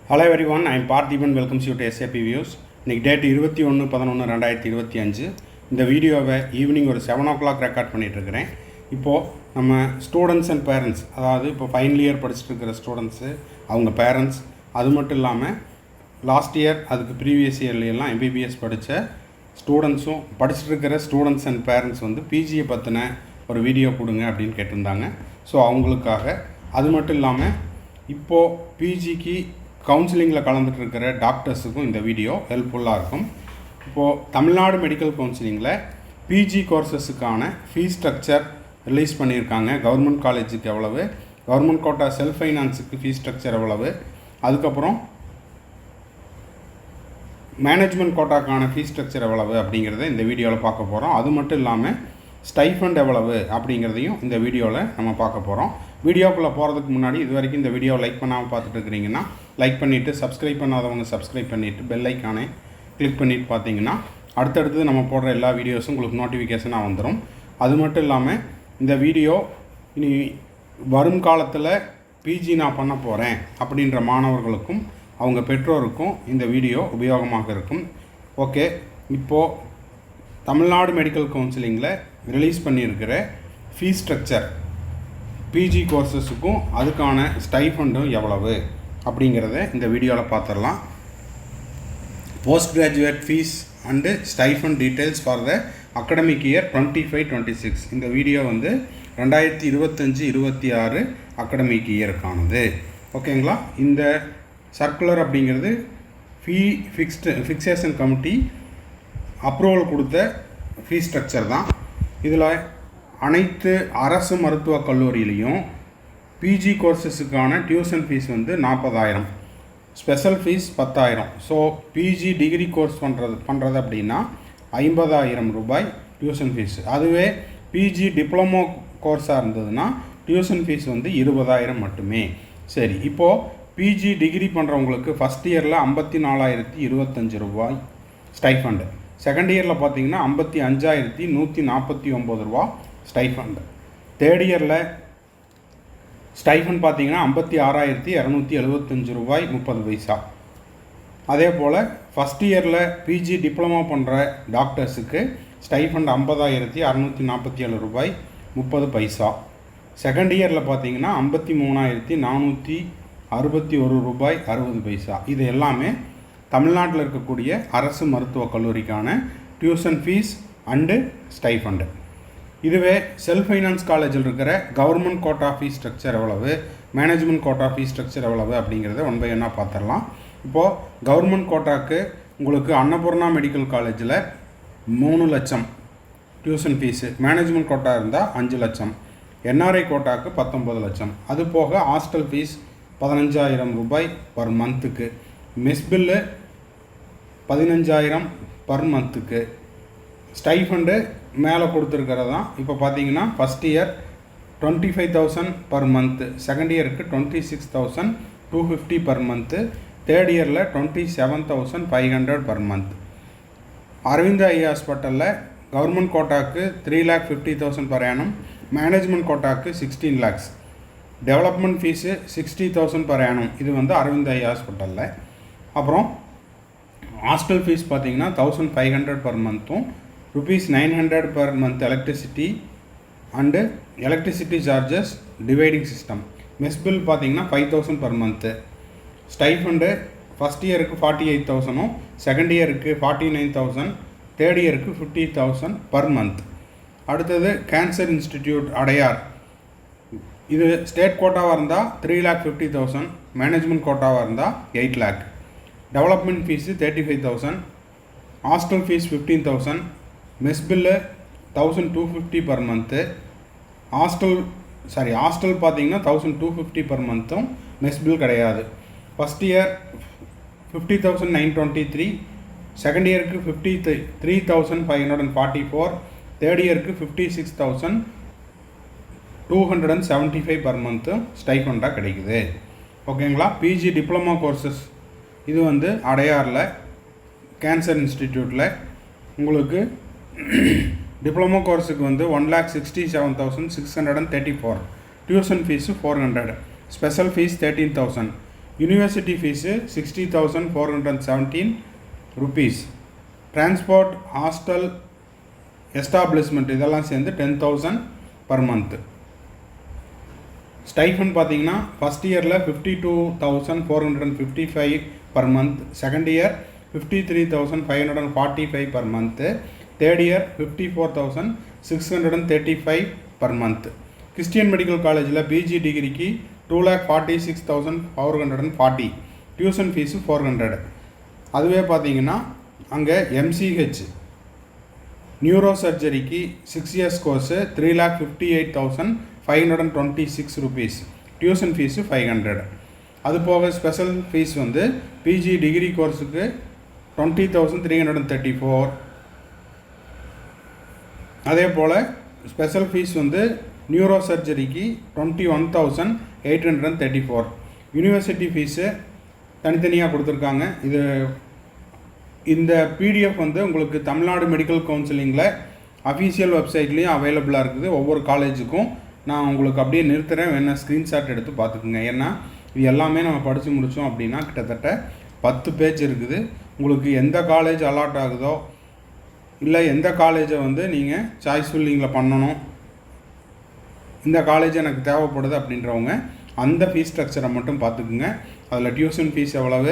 Hello everyone, I am Parthiban. Welcomes you to SAP Views. இன்னைக்கு date 21/11/2025. இந்த வீடியோவை evening ஒரு 7 o'clock ரெக்கார்ட் பண்ணிகிட்ருக்கிறேன். இப்போது நம்ம ஸ்டூடெண்ட்ஸ் அண்ட் பேரண்ட்ஸ், அதாவது இப்போ ஃபைனல் இயர் படிச்சுட்டு இருக்கிற ஸ்டூடெண்ட்ஸு, அவங்க பேரண்ட்ஸ், அது மட்டும் இல்லாமல் லாஸ்ட் இயர் அதுக்கு ப்ரீவியஸ் இயர்லாம் MBBS படித்த ஸ்டூடெண்ட்ஸும் படிச்சுட்டு இருக்கிற ஸ்டூடெண்ட்ஸ் அண்ட் பேரண்ட்ஸ் வந்து பிஜியை பற்றின ஒரு வீடியோ கொடுங்க அப்படின்னு கேட்டிருந்தாங்க. ஸோ அவங்களுக்காக, அது மட்டும் இல்லாமல் இப்போது பிஜிக்கு கவுன்சிலிங்கில் கலந்துட்டுருக்கிற டாக்டர்ஸுக்கும் இந்த வீடியோ ஹெல்ப்ஃபுல்லாக இருக்கும். இப்போது தமிழ்நாடு மெடிக்கல் கவுன்சிலிங்கில் பிஜி கோர்சஸுக்கான ஃபீஸ் ஸ்ட்ரக்சர் ரிலீஸ் பண்ணியிருக்காங்க. கவர்மெண்ட் காலேஜுக்கு எவ்வளவு, கவர்மெண்ட் கோட்டா செல்ஃப் ஃபைனான்ஸுக்கு ஃபீஸ் ஸ்ட்ரக்சர் எவ்வளவு, அதுக்கப்புறம் மேனேஜ்மெண்ட் கோட்டாக்கான ஃபீஸ் ஸ்ட்ரக்சர் எவ்வளவு அப்படிங்கிறத இந்த வீடியோவில் பார்க்க போகிறோம். அது மட்டும் இல்லாமல் ஸ்டைஃபண்ட் எவ்வளவு அப்படிங்கிறதையும் இந்த வீடியோவில் நம்ம பார்க்க போகிறோம். வீடியோக்குள்ளே போகிறதுக்கு முன்னாடி இது வரைக்கும் இந்த வீடியோவை லைக் பண்ணாமல் பார்த்துட்டு இருக்கிறீங்கன்னா லைக் பண்ணிவிட்டு, சப்ஸ்கிரைப் பண்ணாதவங்க சப்ஸ்கிரைப் பண்ணிவிட்டு, பெல் ஐக்கானே கிளிக் பண்ணிவிட்டு பார்த்தீங்கன்னா அடுத்தடுத்து நம்ம போடுற எல்லா வீடியோஸும் உங்களுக்கு நோட்டிஃபிகேஷனாக வந்துடும். அது மட்டும் இல்லாமல் இந்த வீடியோ இனி வரும் காலத்தில் பிஜி நான் பண்ண போகிறேன் அப்படின்ற மாணவர்களுக்கும் அவங்க பெற்றோருக்கும் இந்த வீடியோ உபயோகமாக இருக்கும். ஓகே, இப்போது தமிழ்நாடு மெடிக்கல் கவுன்சிலிங்கில் ரிலீஸ் பண்ணியிருக்கிற ஃபீஸ் ஸ்ட்ரக்சர் பிஜி கோர்சஸுக்கும் அதுக்கான ஸ்டைஃபண்டும் எவ்வளவு அப்படிங்கிறத இந்த வீடியோவில் பார்த்துடலாம். Post graduate fees and stipend details for the academic year 25-26. இந்த வீடியோ வந்து 2025-26 அகடமிக் இயருக்கானது. ஓகேங்களா? இந்த சர்க்குலர் அப்படிங்கிறது ஃபிக்ஸேஷன் கமிட்டி அப்ரூவல் கொடுத்த ஃபீஸ் ஸ்ட்ரக்சர் தான். இதில் அனைத்து அரசு மருத்துவக் கல்லூரியிலையும் பிஜி கோர்சஸுக்கான டியூஷன் ஃபீஸ் வந்து 40,000, special fees 10,000. So PG degree course பண்ணுறது அப்படின்னா 50,000 ரூபாய் டியூஷன் ஃபீஸ். அதுவே பிஜி டிப்ளமோ கோர்ஸாக இருந்ததுன்னா டியூஷன் ஃபீஸ் வந்து 20,000 மட்டுமே. சரி, இப்போது பிஜி டிகிரி பண்ணுறவங்களுக்கு ஃபஸ்ட் இயரில் 54,025 ரூபாய் ஸ்டைஃபண்டு, செகண்ட் இயரில் பார்த்தீங்கன்னா 55,149 ரூபா ஸ்டைஃபண்ட், தேர்ட் இயரில் ஸ்டைஃபண்ட் பார்த்தீங்கன்னா 56,275 ரூபாய் 30 பைசா. அதே போல் ஃபஸ்ட் இயரில் பிஜி டிப்ளமோ பண்ணுற டாக்டர்ஸுக்கு ஸ்டைஃபண்ட் 50,647 ரூபாய் 30 பைசா. செகண்ட் இயரில் பார்த்தீங்கன்னா 53,461 ரூபாய் 60 பைசா. இது எல்லாமே தமிழ்நாட்டில் இருக்கக்கூடிய அரசு மருத்துவக் கல்லூரிக்கான டியூஷன் ஃபீஸ் அண்டு ஸ்டைஃபண்டு. இதுவே செல்ஃப் ஃபைனான்ஸ் காலேஜில் இருக்கிற கவர்மெண்ட் கோட்டா ஃபீஸ் ஸ்ட்ரக்சர் எவ்வளவு, மேனேஜ்மெண்ட் கோட்டா ஃபீஸ் ஸ்ட்ரக்சர் எவ்வளவு அப்படிங்கிறத 1 by 1 பார்த்துடலாம். இப்போது கவர்மெண்ட் கோட்டாக்கு உங்களுக்கு அன்னபூர்ணா மெடிக்கல் காலேஜில் 3 லட்சம் டியூஷன் ஃபீஸு, மேனேஜ்மெண்ட் கோட்டா இருந்தால் 5 லட்சம், என்ஆர்ஐ கோட்டாக்கு 19 லட்சம். அது போக ஹாஸ்டல் ஃபீஸ் 15,000 ரூபாய் பர் மந்த்துக்கு, மெஸ் பில்லு 15,000 பர் மந்த்துக்கு, ஸ்டைஃபண்டு மேலே கொடுத்துருக்கிறதான். இப்போ பார்த்தீங்கன்னா first year 25,000 per month, second இயருக்கு 26,250 பர் மந்த்து, தேர்ட் இயரில் 27,500 பர் மந்த். அரவிந்த் ஐ ஹாஸ்பிட்டலில் கவர்மெண்ட் கோட்டாக்கு 3,50,000 பர் ஆனம், மேனேஜ்மெண்ட் கோட்டாக்கு 16 lakhs, development fees 60,000 per annum. இது வந்து அரவிந்த் ஐ ஹாஸ்பிட்டலில். அப்புறம் ஹாஸ்டல் ஃபீஸ் பார்த்தீங்கன்னா 1,500 பர் மந்த்தும், ₹900 per month electricity and electricity charges dividing system. Mess bill பார்த்தீங்கன்னா 5,000 பர் மந்த்து. ஸ்டைஃபண்டு ஃபஸ்ட் இயருக்கு 48,000, செகண்ட் இயருக்கு 49,000, தேர்ட் இயருக்கு 50,000 பர் மந்த். அடுத்தது கேன்சர் இன்ஸ்டிடியூட் அடையார், இது ஸ்டேட் கோட்டாவாக இருந்தால் 3,50,000, மேனேஜ்மெண்ட் கோட்டாவாக இருந்தால் 8 lakh, development fees 35,000, hostel fees 15,000, mess bill 1,250 per month. Hostel பார்த்தீங்கன்னா 1,250 per மந்த்தும், mess bill கிடையாது. ஃபஸ்ட் இயர் 50,923, செகண்ட் இயருக்கு 53,544, தேர்ட் இயருக்கு 56,275 பர் மந்த்தும் ஸ்டைஃபண்டாக கிடைக்குது. ஓகேங்களா? பிஜி டிப்ளமோ கோர்சஸ் இது வந்து அடையாரில் கேன்சர் இன்ஸ்டிடியூட்டில் உங்களுக்கு டிப்ளமோ கோர்ஸுக்கு வந்து 1,67,634, tuition fees 400, special fees 13,000, university fees 60,417 rupees. Transport, hostel, establishment இதெல்லாம் சேர்ந்து 10,000 per month. ஸ்டைஃபன் பார்த்தீங்கன்னா ஃபஸ்ட் இயரில் 52,455 per month, second year 53,545 per month, third year 54,635 per month. Christian medical காலேஜில் பிஜி டிகிரிக்கு 2,46,440, டியூஷன் ஃபீஸு 400. அதுவே பார்த்தீங்கன்னா அங்கே எம்சிஹெச் நியூரோ சர்ஜரிக்கு 6 years course 3,58,526 rupees, tuition fees 500. அது போக ஸ்பெஷல் ஃபீஸ் வந்து பிஜி டிகிரி கோர்ஸுக்கு 20,334. அதே போல் ஸ்பெஷல் ஃபீஸ் வந்து நியூரோ சர்ஜரிக்கு 21,834. யூனிவர்சிட்டி ஃபீஸு தனித்தனியாக கொடுத்துருக்காங்க. இந்த பிடிஎஃப் வந்து உங்களுக்கு தமிழ்நாடு மெடிக்கல் கவுன்சிலிங்கில் அஃபீஷியல் வெப்சைட்லேயும் அவைலபிளாக இருக்குது. ஒவ்வொரு காலேஜுக்கும் நான் உங்களுக்கு அப்படியே நிறுத்துகிறேன், வேணால் ஸ்க்ரீன்ஷாட் எடுத்து பார்த்துக்குங்க. ஏன்னா இது எல்லாமே நம்ம படித்து முடித்தோம் அப்படின்னா கிட்டத்தட்ட 10 பேஜ் இருக்குது. உங்களுக்கு எந்த காலேஜ் அலாட் ஆகுதோ இல்லை எந்த காலேஜை வந்து நீங்கள் சாய்ஸ் ஃபில்லிங்கில் பண்ணணும், இந்த காலேஜ் எனக்கு தேவைப்படுது அப்படின்றவங்க அந்த ஃபீஸ் ஸ்ட்ரக்சரை மட்டும் பார்த்துக்குங்க. அதில் டியூஷன் ஃபீஸ் எவ்வளவு,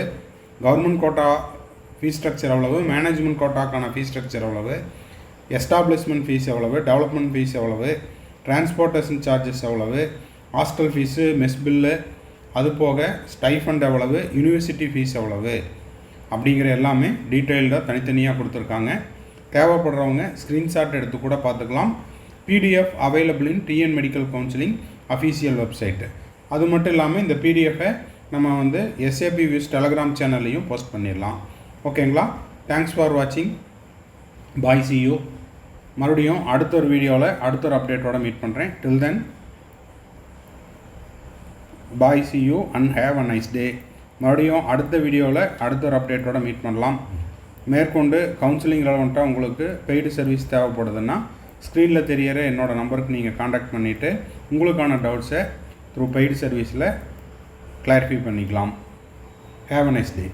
கவர்மெண்ட் கோட்டா ஃபீஸ் ஸ்ட்ரக்சர் எவ்வளவு, மேனேஜ்மெண்ட் கோட்டாக்கான ஃபீஸ் ஸ்ட்ரக்சர் எவ்வளவு, எஸ்டாப்ளிஷ்மெண்ட் ஃபீஸ் எவ்வளவு, டெவலப்மெண்ட் ஃபீஸ் எவ்வளவு, டிரான்ஸ்போர்ட்டேஷன் சார்ஜஸ் எவ்வளவு, ஹாஸ்டல் ஃபீஸு, மெஸ் பில்லு, அது போக ஸ்டைஃபண்ட் எவ்வளவு, யூனிவர்சிட்டி ஃபீஸ் எவ்வளவு அப்படிங்கிற எல்லாமே டீட்டெயில்டாக தனித்தனியாக கொடுத்துருக்காங்க. தேவைப்படுறவங்க ஸ்க்ரீன்ஷாட் எடுத்து கூட பார்த்துக்கலாம். PDF available in TN medical counselling official website. அது மட்டும் இல்லாமல் இந்த பிடிஎஃபை நம்ம வந்து எஸ்ஏபி வியூஸ் டெலகிராம் சேனல்லையும் போஸ்ட் பண்ணிடலாம். ஓகேங்களா? தேங்க்ஸ் ஃபார் வாட்சிங். Bye, see you. மறுபடியும் அடுத்த ஒரு வீடியோவில் அடுத்த ஒரு அப்டேட்டோட மீட் பண்ணுறேன். Till then bye, see you and have a nice day. மறுபடியும் அடுத்த வீடியோவில் அடுத்த ஒரு அப்டேட்டோட மீட் பண்ணலாம். மேற்கொண்டு கவுன்சிலிங் ரெலவெண்ட்டாக உங்களுக்கு பெய்டு சர்வீஸ் தேவைப்படுதுன்னா ஸ்க்ரீனில் தெரிகிற என்னோடய நம்பருக்கு நீங்கள் காண்டாக்ட் பண்ணிவிட்டு உங்களுக்கான டவுட்ஸை த்ரூ பெய்டு சர்வீஸில் கிளாரிஃபை பண்ணிக்கலாம். Have a nice day.